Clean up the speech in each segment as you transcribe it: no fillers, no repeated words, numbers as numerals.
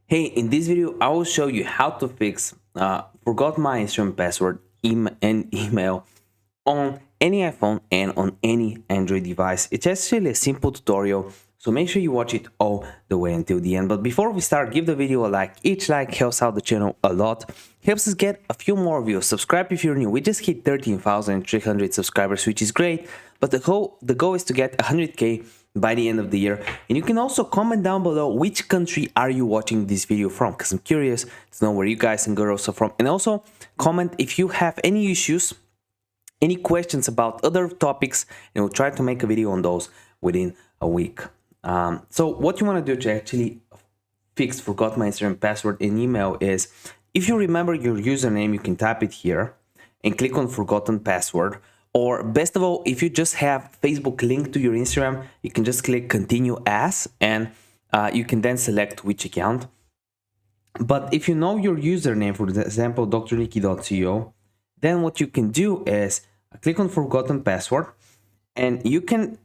Hey, in this video, I will show you how to fix forgot my Instagram password and email on any iPhone and on any Android device. It's actually a simple tutorial, so make sure you watch it all the way until the end. But before we start, give the video a like. Each like helps out the channel a lot, helps us get a few more views. Subscribe if you're new. We just hit 13,300 subscribers, which is great, but the goal is to get 100k by the end of the year. And you can also comment down below which country are you watching this video from, because I'm curious to know where you guys and girls are from. And also comment if you have any issues, any questions about other topics, and we'll try to make a video on those within a week. So what you want to do to actually fix forgot my Instagram password and email is, if you remember your username, you can type it here and click on forgotten password. Or best of all, if you just have Facebook linked to your Instagram, you can just click continue as, and you can then select which account. But if you know your username, for example, drnicky.co, then what you can do is click on forgotten password, and you can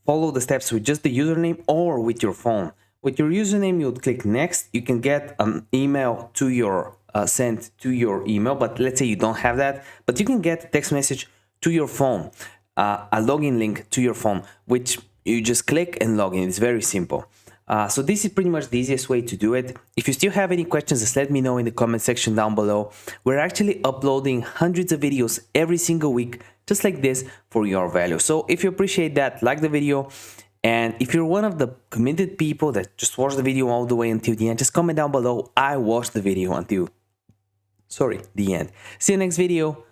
follow the steps with just the username or with your phone. With your username, you would click next. You can get an email to your sent to your email, but let's say you don't have that, but you can get a text message to your phone, a login link to your phone, which you just click and log in. It's very simple. So this is pretty much the easiest way to do it. If you still have any questions, just let me know in the comment section down below. We're actually uploading hundreds of videos every single week, just like this, for your value. So if you appreciate that, like the video. And if you're one of the committed people that just watched the video all the way until the end, just comment down below, I watched the video until, the end. See you next video.